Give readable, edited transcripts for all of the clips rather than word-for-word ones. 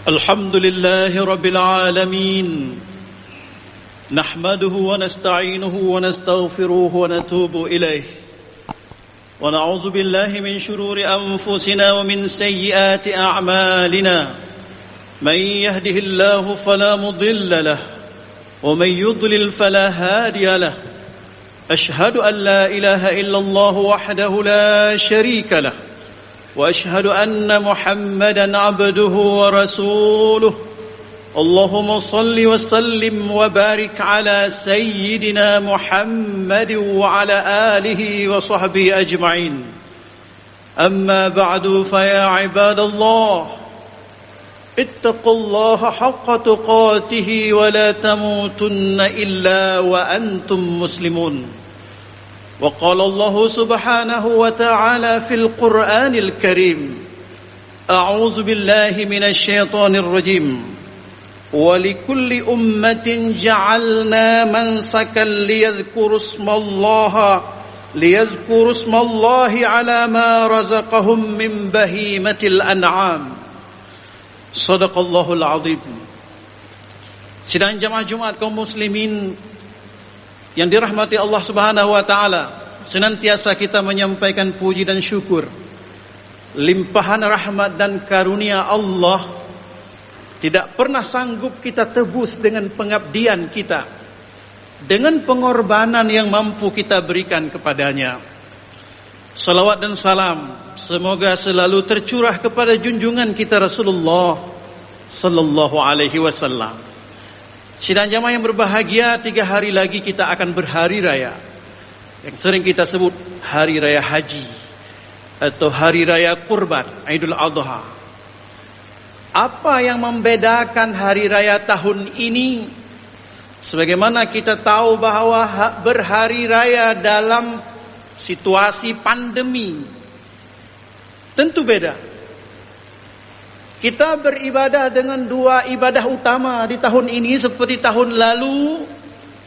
الحمد لله رب العالمين نحمده ونستعينه ونستغفره ونتوب إليه ونعوذ بالله من شرور أنفسنا ومن سيئات أعمالنا من يهده الله فلا مضل له ومن يضلل فلا هادي له أشهد أن لا إله إلا الله وحده لا شريك له وأشهد أن محمدا عبده ورسوله اللهم صل وسلم وبارك على سيدنا محمد وعلى آله وصحبه أجمعين أما بعد فيا عباد الله اتقوا الله حق تقاته ولا تموتن إلا وأنتم مسلمون وقال الله سبحانه وتعالى في القرآن الكريم أعوذ بالله من الشيطان الرجيم ولكل أمة جعلنا منسكا ليذكروا اسم الله على ما رزقهم من بهيمة الأنعام صدق الله العظيم. Sidang jamaah Jumat kaum muslimin yang dirahmati Allah Subhanahu wa taala, senantiasa kita menyampaikan puji dan syukur. Limpahan rahmat dan karunia Allah tidak pernah sanggup kita tebus dengan pengabdian kita, dengan pengorbanan yang mampu kita berikan kepadanya. Salawat dan salam semoga selalu tercurah kepada junjungan kita Rasulullah sallallahu alaihi wasallam. Sidang jamaah yang berbahagia, 3 hari lagi kita akan berhari raya yang sering kita sebut hari raya haji atau hari raya kurban, Idul Adha. Apa yang membedakan hari raya tahun ini? Sebagaimana kita tahu bahwa berhari raya dalam situasi pandemi tentu beda. Kita beribadah dengan 2 ibadah utama di tahun ini seperti tahun lalu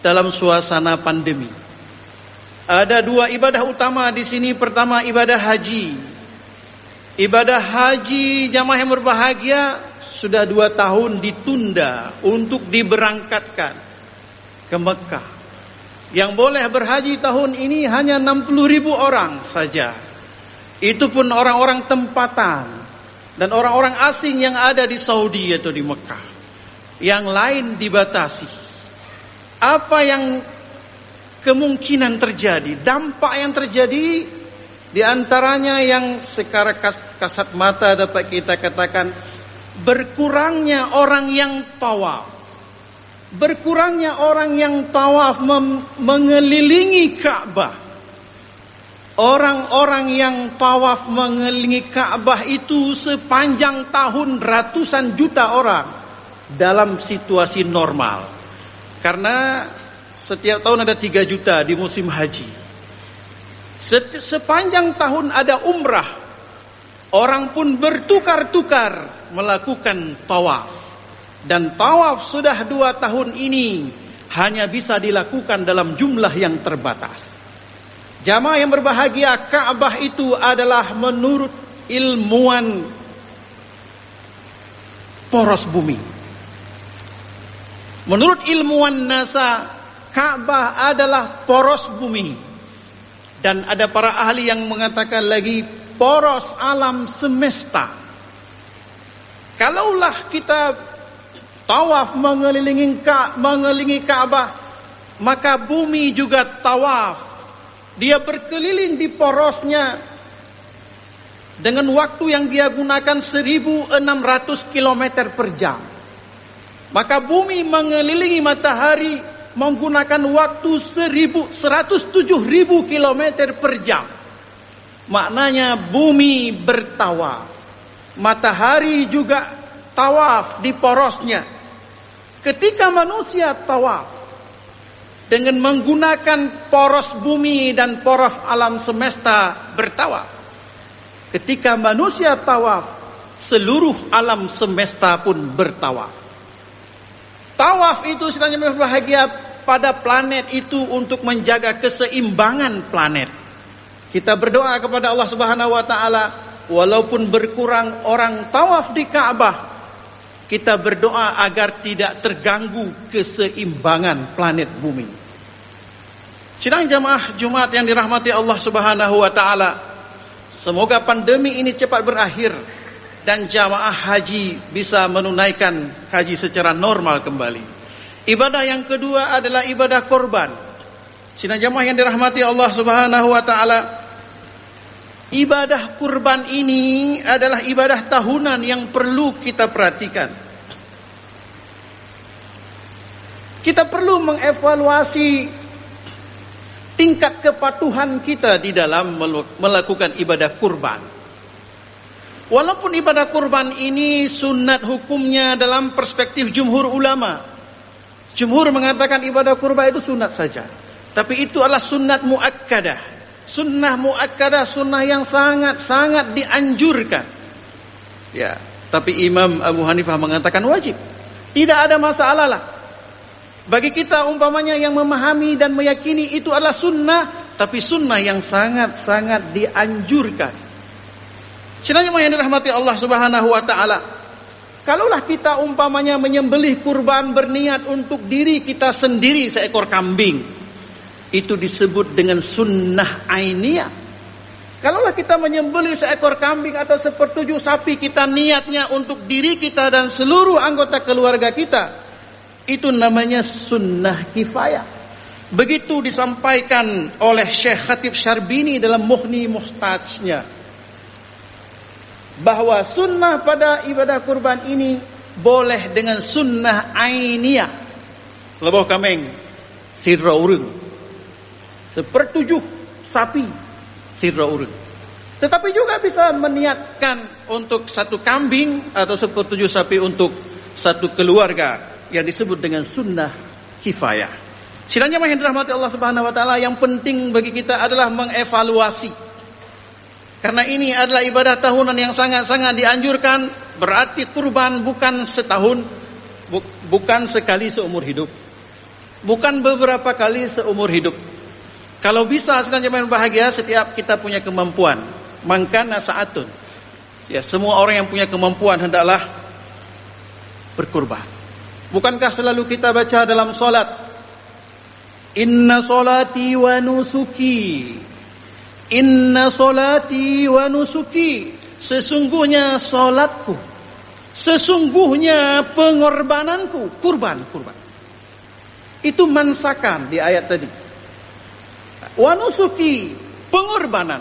dalam suasana pandemi. Ada 2 ibadah utama di sini. Pertama, ibadah haji. Ibadah haji jamaah yang berbahagia sudah 2 tahun ditunda untuk diberangkatkan ke Mekah. Yang boleh berhaji tahun ini hanya 60.000 orang saja. Itu pun orang-orang tempatan dan orang-orang asing yang ada di Saudi atau di Mekah. Yang lain dibatasi. Apa yang kemungkinan terjadi? Dampak yang terjadi di antaranya yang secara kasat mata dapat kita katakan berkurangnya orang yang tawaf. Berkurangnya orang yang tawaf mengelilingi Ka'bah. Orang-orang yang tawaf mengelilingi Ka'bah itu sepanjang tahun ratusan juta orang dalam situasi normal. Karena setiap tahun ada 3 juta di musim haji. Sepanjang tahun ada umrah. Orang pun bertukar-tukar melakukan tawaf. Dan tawaf sudah 2 tahun ini hanya bisa dilakukan dalam jumlah yang terbatas. Jamaah yang berbahagia, Ka'bah itu adalah menurut ilmuwan poros bumi. Menurut ilmuwan NASA, Ka'bah adalah poros bumi. Dan ada para ahli yang mengatakan lagi poros alam semesta. Kalaulah kita tawaf mengelilingi Ka'bah, maka bumi juga tawaf. Dia berkeliling di porosnya dengan waktu yang dia gunakan 1.600 km per jam. Maka bumi mengelilingi matahari menggunakan waktu 107.000 km per jam. Maknanya bumi bertawaf. Matahari juga tawaf di porosnya. Ketika manusia tawaf dengan menggunakan poros bumi dan poros alam semesta bertawaf. Ketika manusia tawaf, seluruh alam semesta pun bertawaf. Tawaf itu sebenarnya berbahagia pada planet itu untuk menjaga keseimbangan planet. Kita berdoa kepada Allah Subhanahu wa taala, walaupun berkurang orang tawaf di Ka'bah, kita berdoa agar tidak terganggu keseimbangan planet bumi. Sidang jamaah Jumat yang dirahmati Allah Subhanahu wa taala, semoga pandemi ini cepat berakhir dan jamaah haji bisa menunaikan haji secara normal kembali. Ibadah yang kedua adalah ibadah korban. Sidang jamaah yang dirahmati Allah Subhanahu wa taala, ibadah kurban ini adalah ibadah tahunan yang perlu kita perhatikan. Kita perlu mengevaluasi tingkat kepatuhan kita di dalam melakukan ibadah kurban. Walaupun ibadah kurban ini sunat hukumnya dalam perspektif jumhur ulama. Jumhur mengatakan ibadah kurban itu sunat saja. Tapi itu adalah sunat muakkadah. Sunnah muakkadah, sunnah yang sangat-sangat dianjurkan. Ya, tapi Imam Abu Hanifah mengatakan wajib. Tidak ada masalah lah. Bagi kita umpamanya yang memahami dan meyakini itu adalah sunnah, tapi sunnah yang sangat-sangat dianjurkan. Sidang yang dirahmati Allah Subhanahu wa taala, kalaulah kita umpamanya menyembelih kurban berniat untuk diri kita sendiri seekor kambing, itu disebut dengan sunnah ainiyah. Kalaulah kita menyembelih seekor kambing atau sepertujuh sapi, kita niatnya untuk diri kita dan seluruh anggota keluarga kita, itu namanya sunnah kifayah. Begitu disampaikan oleh Syekh Khatib Syarbini dalam Mughni Muhtajnya, bahwa sunnah pada ibadah kurban ini boleh dengan sunnah ainiyah. Lebih kameng sirra urang, sepertujuh sapi sirra urang. Tetapi juga bisa meniatkan untuk satu kambing atau sepertujuh sapi untuk satu keluarga, yang disebut dengan sunnah kifayah. Sidangnya yang dirahmati Allah Subhanahu wa taala, yang penting bagi kita adalah mengevaluasi. Karena ini adalah ibadah tahunan yang sangat-sangat dianjurkan, berarti kurban bukan setahun, bukan sekali seumur hidup, bukan beberapa kali seumur hidup. Kalau bisa sedang yang bahagia, setiap kita punya kemampuan, mangkana saatun. Ya, semua orang yang punya kemampuan hendaklah berkurban. Bukankah selalu kita baca dalam solat, inna solati wa nusuki, inna solati wa nusuki, sesungguhnya solatku, sesungguhnya pengorbananku, kurban. Itu mansakan di ayat tadi. Wa nusuki, pengorbanan.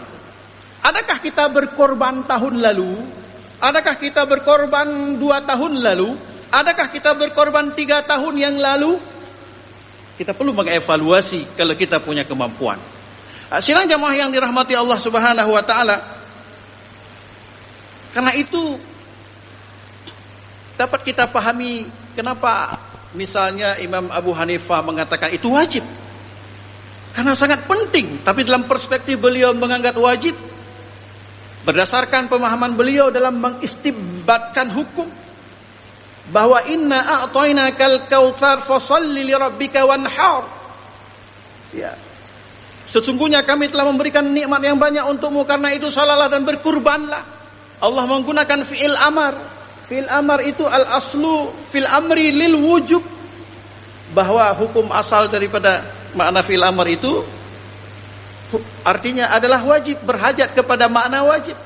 Adakah kita berkorban tahun lalu? Adakah kita berkorban 2 tahun lalu? Adakah kita berkorban 3 tahun yang lalu? Kita perlu mengevaluasi kalau kita punya kemampuan. Sidang jamaah yang dirahmati Allah Subhanahu wa taala, karena itu dapat kita pahami kenapa misalnya Imam Abu Hanifah mengatakan itu wajib. Karena sangat penting, tapi dalam perspektif beliau menganggap wajib berdasarkan pemahaman beliau dalam mengistinbatkan hukum, bahwa inna a'tainakal kautsar fashalli lirabbika wanhar. Ya. Sesungguhnya kami telah memberikan nikmat yang banyak untukmu, karena itu salalah dan berkurbanlah. Allah menggunakan fi'il amar. Fi'il amar itu al-aslu fil amri lil wujub, bahwa hukum asal daripada makna fi'il amar itu artinya adalah wajib, berhajat kepada makna wajib.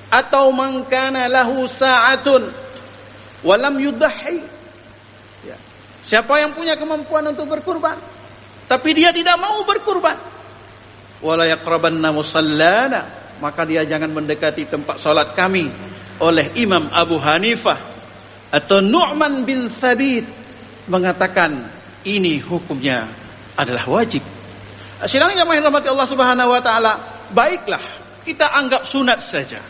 Atau man kana lahu sa'atun walam yudhi, ya. Siapa yang punya kemampuan untuk berkurban tapi dia tidak mau berkurban, wala yaqrabanna musallana, maka dia jangan mendekati tempat salat kami. Oleh Imam Abu Hanifah atau Nu'man bin Thabit mengatakan ini hukumnya adalah wajib. Sidang jamaah yang dirahmati Allah Subhanahu wa taala, baiklah kita anggap sunat saja.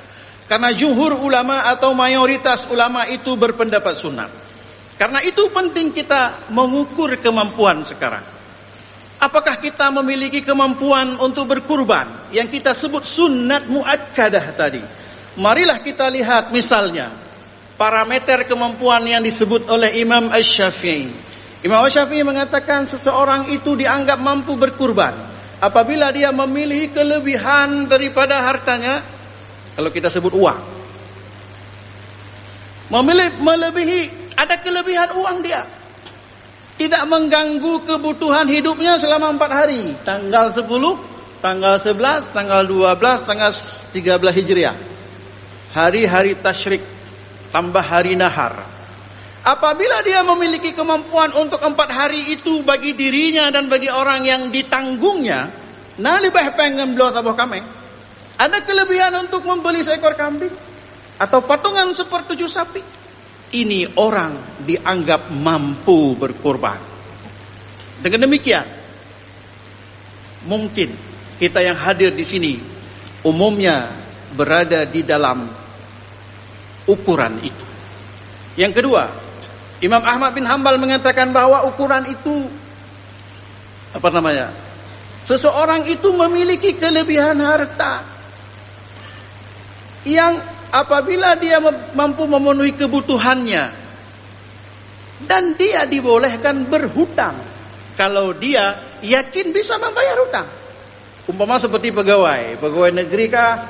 Karena jumhur ulama atau mayoritas ulama itu berpendapat sunat. Karena itu penting kita mengukur kemampuan sekarang. Apakah kita memiliki kemampuan untuk berkurban yang kita sebut sunat muakkadah tadi? Marilah kita lihat misalnya parameter kemampuan yang disebut oleh Imam Asy-Syafi'i. Imam Asy-Syafi'i mengatakan seseorang itu dianggap mampu berkurban apabila dia memiliki kelebihan daripada hartanya. Kalau kita sebut uang, melebihi, ada kelebihan uang dia. Tidak mengganggu kebutuhan hidupnya selama 4 hari. Tanggal 10, tanggal 11, tanggal 12, tanggal 13 Hijriah. Hari-hari tasyrik, tambah hari nahar. Apabila dia memiliki kemampuan untuk 4 hari itu bagi dirinya dan bagi orang yang ditanggungnya, nah lebih pengen belah tabuh kambing. Ada kelebihan untuk membeli seekor kambing atau patungan 1/7 sapi. Ini orang dianggap mampu berkorban. Dengan demikian, mungkin kita yang hadir di sini umumnya berada di dalam ukuran itu. Yang kedua, Imam Ahmad bin Hanbal mengatakan bahwa ukuran itu seseorang itu memiliki kelebihan harta yang apabila dia mampu memenuhi kebutuhannya dan dia dibolehkan berhutang kalau dia yakin bisa membayar hutang. Umpama seperti pegawai negeri kah,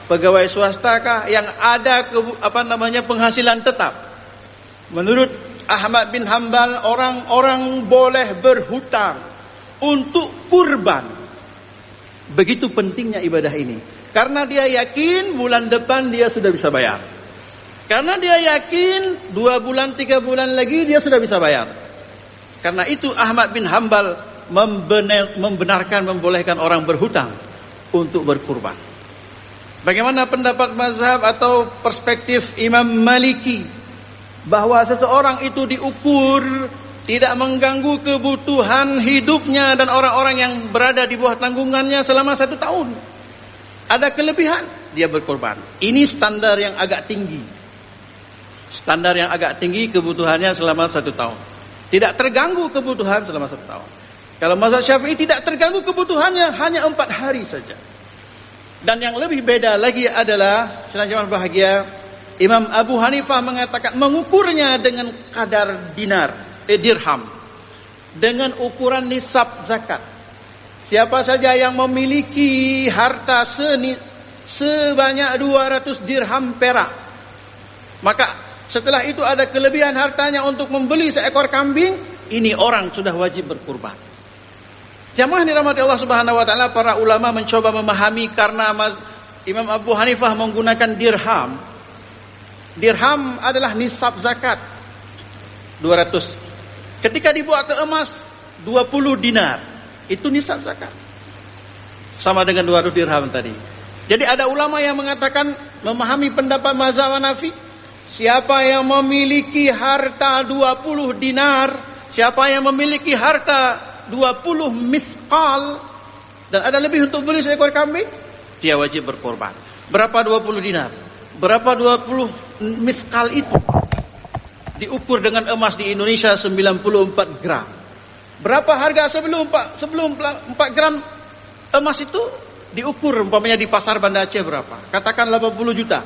pegawai swasta kah yang ada penghasilan tetap. Menurut Ahmad bin Hanbal, orang-orang boleh berhutang untuk kurban. Begitu pentingnya ibadah ini. Karena dia yakin bulan depan dia sudah bisa bayar. Karena dia yakin 2 bulan, 3 bulan lagi dia sudah bisa bayar. Karena itu Ahmad bin Hanbal membenarkan, membolehkan orang berhutang untuk berkurban. Bagaimana pendapat mazhab atau perspektif Imam Maliki? Bahwa seseorang itu diukur tidak mengganggu kebutuhan hidupnya dan orang-orang yang berada di bawah tanggungannya selama 1 tahun. Ada kelebihan, dia berkorban. Ini standar yang agak tinggi. Standar yang agak tinggi kebutuhannya selama 1 tahun. Tidak terganggu kebutuhan selama 1 tahun. Kalau mazhab Syafi'i tidak terganggu kebutuhannya hanya 4 hari saja. Dan yang lebih beda lagi adalah, senang bahagia, Imam Abu Hanifah mengatakan mengukurnya dengan kadar dirham. Dengan ukuran nisab zakat. Siapa saja yang memiliki harta sebanyak 200 dirham perak, maka setelah itu ada kelebihan hartanya untuk membeli seekor kambing, ini orang sudah wajib berkurban. Jamaah dirahmati Allah Subhanahu wa taala, para ulama mencoba memahami karena Imam Abu Hanifah menggunakan dirham. Dirham adalah nisab zakat 200. Ketika dibuat ke emas 20 dinar, itu nisab zakat. Sama dengan 200 dirham tadi. Jadi ada ulama yang mengatakan, memahami pendapat mazhab Hanafi, siapa yang memiliki harta 20 dinar, siapa yang memiliki harta 20 miskal dan ada lebih untuk beli seekor kambing, dia wajib berkorban. Berapa 20 dinar? Berapa 20 miskal itu? Diukur dengan emas di Indonesia 94 gram. Berapa harga sebelum 4 gram emas itu? Diukur umpamanya di pasar Banda Aceh berapa? Katakan 80 juta.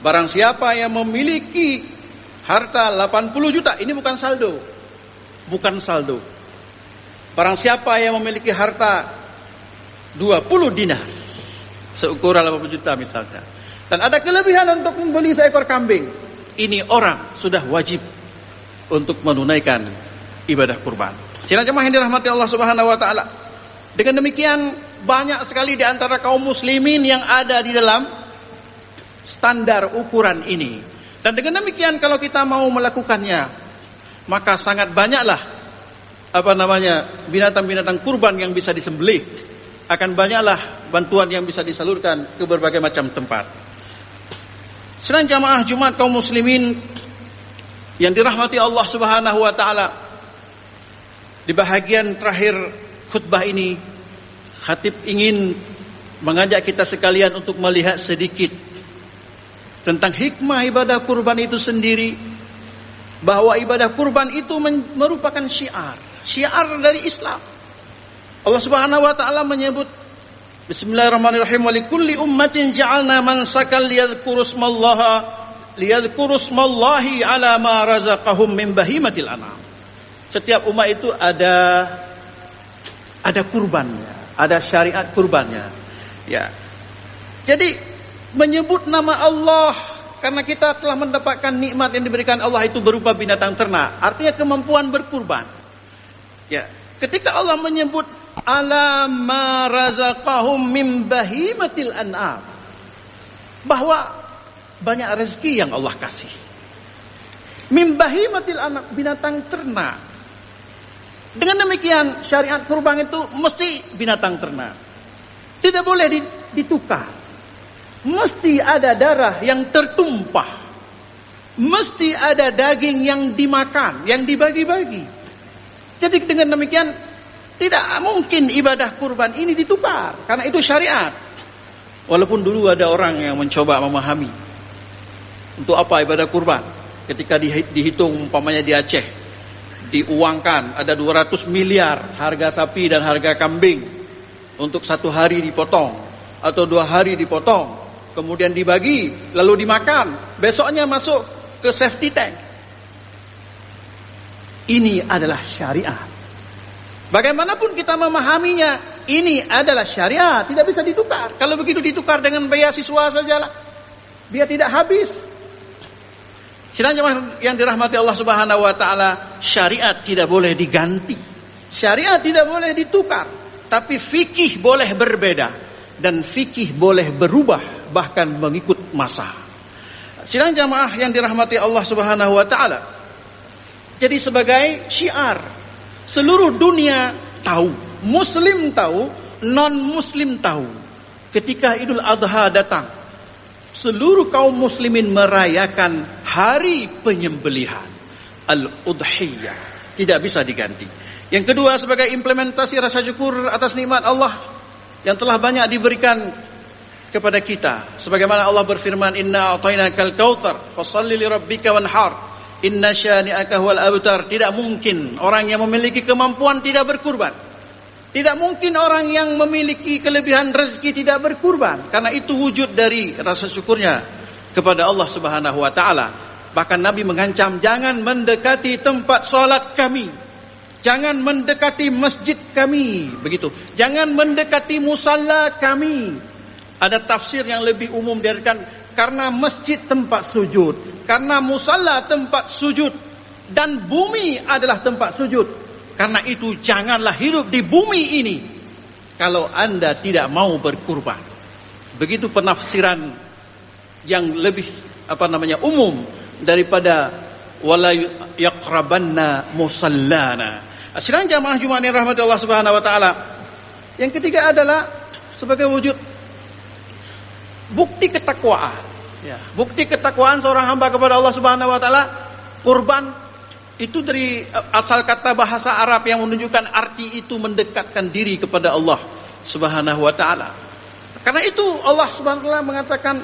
Barang siapa yang memiliki harta 80 juta, ini bukan saldo. Bukan saldo. Barang siapa yang memiliki harta 20 dinar, seukuran 80 juta misalnya, dan ada kelebihan untuk membeli seekor kambing, ini orang sudah wajib untuk menunaikan ibadah kurban. Sidang jemaah yang dirahmati Allah Subhanahu wa taala. Dengan demikian banyak sekali di antara kaum muslimin yang ada di dalam standar ukuran ini. Dan dengan demikian kalau kita mau melakukannya, maka sangat banyaklah binatang-binatang kurban yang bisa disembelih. Akan banyaklah bantuan yang bisa disalurkan ke berbagai macam tempat. Sedang jamaah Jumat kaum muslimin yang dirahmati Allah Subhanahu wa taala, di bahagian terakhir khutbah ini, khatib ingin mengajak kita sekalian untuk melihat sedikit tentang hikmah ibadah kurban itu sendiri. Bahwa ibadah kurban itu merupakan syiar dari Islam. Allah Subhanahu wa taala menyebut, Bismillahirrahmanirrahim, wa likulli ummatin ja'alna mansakan liyadhkuru smallahi ala ma razaqahum min bahimatil an'am. Setiap umat itu ada kurbannya, ada syariat kurbannya. Ya. Jadi menyebut nama Allah karena kita telah mendapatkan nikmat yang diberikan Allah itu berupa binatang ternak. Artinya kemampuan berkurban. Ya, ketika Allah menyebut ala ma razaqahum min bahimatil an'am, bahwa banyak rezeki yang Allah kasih. Min bahimatil an'am, binatang ternak. Dengan demikian syariat kurban itu mesti binatang ternak. Tidak boleh ditukar. Mesti ada darah yang tertumpah. Mesti ada daging yang dimakan, yang dibagi-bagi. Jadi dengan demikian tidak mungkin ibadah kurban ini ditukar, karena itu syariat. Walaupun dulu ada orang yang mencoba memahami untuk apa ibadah kurban. Ketika dihitung umpamanya di Aceh, diuangkan ada 200 miliar harga sapi dan harga kambing, untuk 1 hari dipotong atau 2 hari dipotong, kemudian dibagi lalu dimakan, besoknya masuk ke safety tank. Ini adalah syariat. Bagaimanapun kita memahaminya, ini adalah syariat, tidak bisa ditukar. Kalau begitu ditukar dengan beasiswa sajalah, biar tidak habis. Sidang jemaah yang dirahmati Allah Subhanahu wa taala, syariat tidak boleh diganti. Syariat tidak boleh ditukar, tapi fikih boleh berbeda dan fikih boleh berubah bahkan mengikut masa. Sidang jemaah yang dirahmati Allah Subhanahu wa taala, jadi sebagai syiar, seluruh dunia tahu, muslim tahu, non-muslim tahu. Ketika Idul Adha datang, seluruh kaum muslimin merayakan hari penyembelihan, al-udhiyah. Tidak bisa diganti. Yang kedua, sebagai implementasi rasa syukur atas nikmat Allah yang telah banyak diberikan kepada kita. Sebagaimana Allah berfirman, inna a'tainakal kautsar fashalli lirabbika wanhar. Inna syani'aka huwal abtar. Tidak mungkin orang yang memiliki kemampuan tidak berkurban. Tidak mungkin orang yang memiliki kelebihan rezeki tidak berkurban. Karena itu wujud dari rasa syukurnya kepada Allah Subhanahu wa taala. Bahkan Nabi mengancam, jangan mendekati tempat salat kami. Jangan mendekati masjid kami. Begitu. Jangan mendekati musalla kami. Ada tafsir yang lebih umum darikan, karena masjid tempat sujud, karena musalla tempat sujud, dan bumi adalah tempat sujud. Karena itu janganlah hidup di bumi ini kalau Anda tidak mau berkurban. Begitu penafsiran yang lebih umum daripada wala yaqrabanna musallana. Sidang jamaah Jumat yang rahmati Allah Subhanahu wa taala. Yang ketiga adalah sebagai wujud bukti ketakwaan. Ya, bukti ketakwaan seorang hamba kepada Allah Subhanahu wa taala, kurban itu dari asal kata bahasa Arab yang menunjukkan arti itu mendekatkan diri kepada Allah Subhanahu wa taala. Karena itu Allah Subhanahu wa taala mengatakan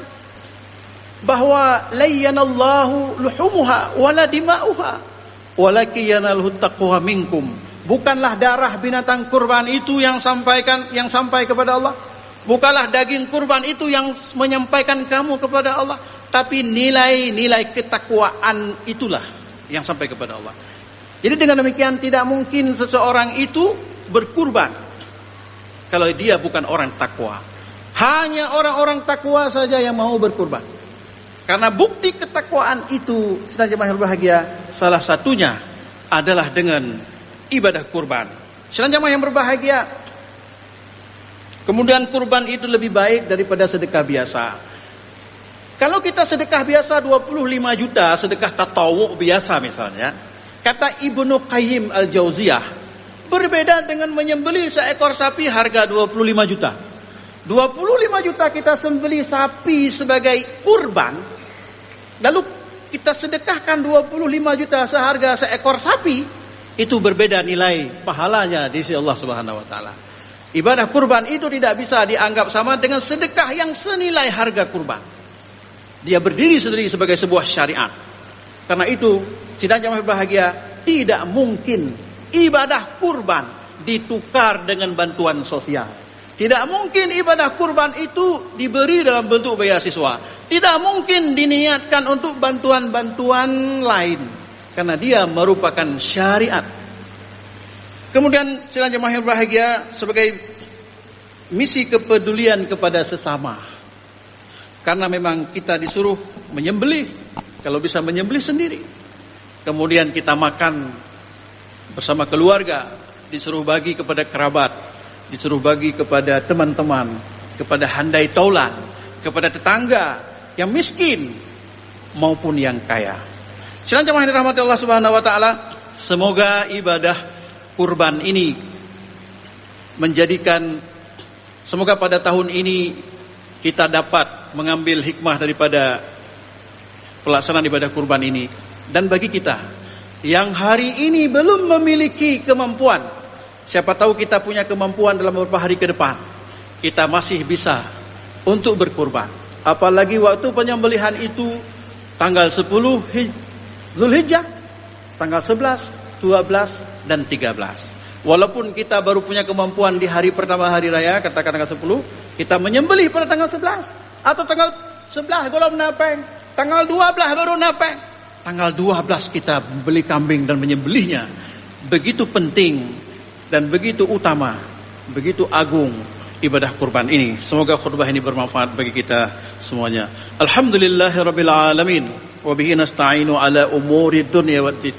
bahwa layyanallahu luhumuha wala dima'uha walakin yanalhu taqwa minkum. Bukanlah darah binatang kurban itu yang sampai kepada Allah. Bukanlah daging kurban itu yang menyampaikan kamu kepada Allah, tapi nilai-nilai ketakwaan itulah yang sampai kepada Allah. Jadi dengan demikian tidak mungkin seseorang itu berkurban kalau dia bukan orang takwa. Hanya orang-orang takwa saja yang mau berkurban. Karena bukti ketakwaan itu, sedang jemaah berbahagia, salah satunya adalah dengan ibadah kurban. Sedang jemaah yang berbahagia, kemudian kurban itu lebih baik daripada sedekah biasa. Kalau kita sedekah biasa 25 juta, sedekah tatawwu biasa misalnya, kata Ibnu Qayyim al-Jauziyah, berbeda dengan menyembelih seekor sapi harga 25 juta. 25 juta kita sembelih sapi sebagai kurban, lalu kita sedekahkan 25 juta seharga seekor sapi, itu berbeda nilai pahalanya di sisi Allah Subhanahu wa taala. Ibadah kurban itu tidak bisa dianggap sama dengan sedekah yang senilai harga kurban. Dia berdiri sendiri sebagai sebuah syariat. Karena itu, sidang jamaah berbahagia, tidak mungkin ibadah kurban ditukar dengan bantuan sosial. Tidak mungkin ibadah kurban itu diberi dalam bentuk beasiswa. Tidak mungkin diniatkan untuk bantuan-bantuan lain. Karena dia merupakan syariat. Kemudian sidang jemaah yang berbahagia, sebagai misi kepedulian kepada sesama. Karena memang kita disuruh menyembelih, kalau bisa menyembelih sendiri. Kemudian kita makan bersama keluarga, disuruh bagi kepada kerabat, disuruh bagi kepada teman-teman, kepada handai taulan, kepada tetangga yang miskin maupun yang kaya. Sidang jamaah yang dirahmati Allah Subhanahu wa taala, semoga ibadah kurban ini menjadikan, semoga pada tahun ini kita dapat mengambil hikmah daripada pelaksanaan ibadah kurban ini. Dan bagi kita yang hari ini belum memiliki kemampuan, siapa tahu kita punya kemampuan dalam beberapa hari ke depan, kita masih bisa untuk berkurban. Apalagi waktu penyembelihan itu tanggal 10 Zulhijjah, tanggal 11, 12, dan 13. Walaupun kita baru punya kemampuan di hari pertama hari raya, katakan tanggal 10, kita menyembelih pada tanggal 11. Atau tanggal 11 belum napeng, tanggal 12 baru napeng. Tanggal 12 kita beli kambing dan menyembelihnya. Begitu penting dan begitu utama, begitu agung ibadah kurban ini. Semoga khutbah ini bermanfaat bagi kita semuanya. Alhamdulillahirabbil alamin wa bihi nasta'inu ala umuri dunya waddin.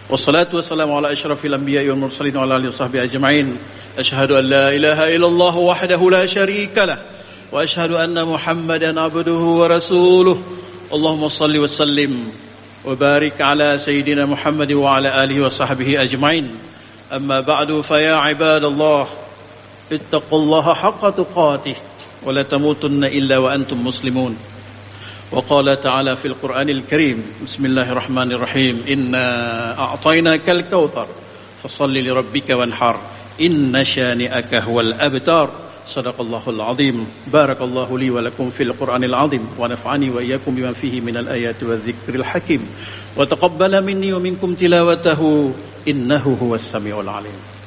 Wassalatu wassalamu ala asyrafil anbiya'i wal mursalin wa ala alihi washabbihi ajma'in. Asyhadu an la ilaha illallah wahdahu la syarika lah wa asyhadu anna Muhammadan abduhu wa rasuluh. Allahumma shalli wa sallim wa barik ala sayyidina Muhammad wa ala alihi washabbihi ajma'in. Amma ba'du, fa ya ibadallah, ittaqullaha haqqa tuqatih wa la tamutunna illa wa antum muslimun. وقال تعالى في القرآن الكريم بسم الله الرحمن الرحيم إنا أعطيناك الكوثر فصل لربك وانحر إن شانئك هو الأبتر صدق الله العظيم. بارك الله لي ولكم في القرآن العظيم ونفعني وإياكم بما فيه من الآيات والذكر الحكيم وتقبل مني ومنكم تلاوته إنه هو السميع العليم.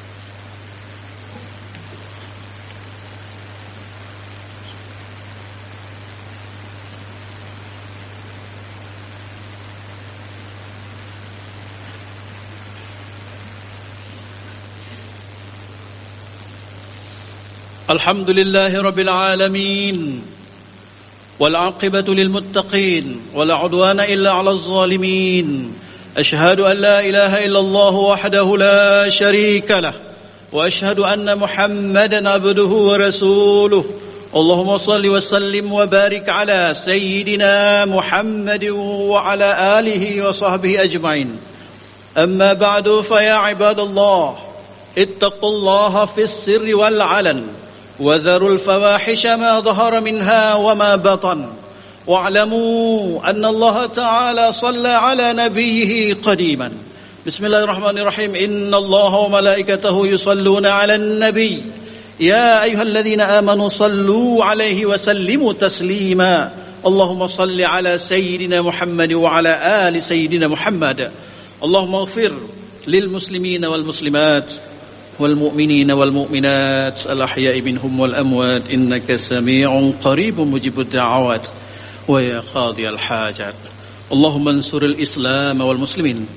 الحمد لله رب العالمين والعاقبة للمتقين ولا عدوان إلا على الظالمين. أشهد أن لا إله إلا الله وحده لا شريك له وأشهد أن محمدا عبده ورسوله. اللهم صل وسلم وبارك على سيدنا محمد وعلى آله وصحبه أجمعين. أما بعد، فيا عباد الله اتقوا الله في السر والعلن وذروا الفواحش ما ظهر منها وما بطن واعلموا أن الله تعالى صلى على نبيه قديما. بسم الله الرحمن الرحيم. إن الله وملائكته يصلون على النبي يا أيها الذين آمنوا صلوا عليه وسلموا تسليما. اللهم صل على سيدنا محمد وعلى آل سيدنا محمد. اللهم اغفر للمسلمين والمسلمات والمؤمنين والمؤمنات الأحياء منهم والأموات إنك سميع قريب مجيب الدعوات ويا قاضي الحاجات. اللهم انصر الإسلام والمسلمين.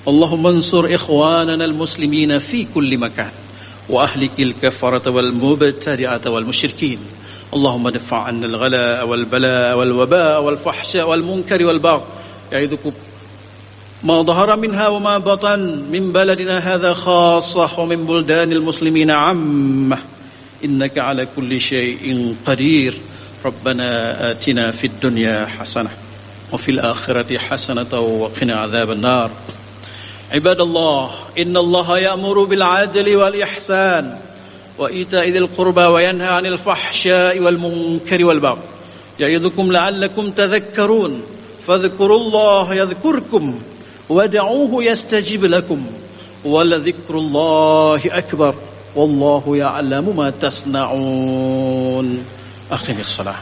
اللهم انصر إخواننا المسلمين في كل مكان وأهلك الكفرة والمبتدعة والمشركين. اللهم ادفع عنا الغلاء والبلاء والوباء والفحشاء والمنكر والبغي يعظكم ما ظهر منها وما بطن من بلدنا هذا خاصة ومن بلدان المسلمين عامة إنك على كل شيء قدير. ربنا آتنا في الدنيا حسنة وفي الآخرة حسنة وقنا عذاب النار. عباد الله، إن الله يأمر بالعدل والإحسان وإيتاء ذي القربى وينهى عن الفحشاء والمنكر والبغي يعظكم لعلكم تذكرون. فاذكروا الله يذكركم وادعوه يستجب لكم ولذكر الله أكبر والله يعلم ما تصنعون. أقم الصلاة.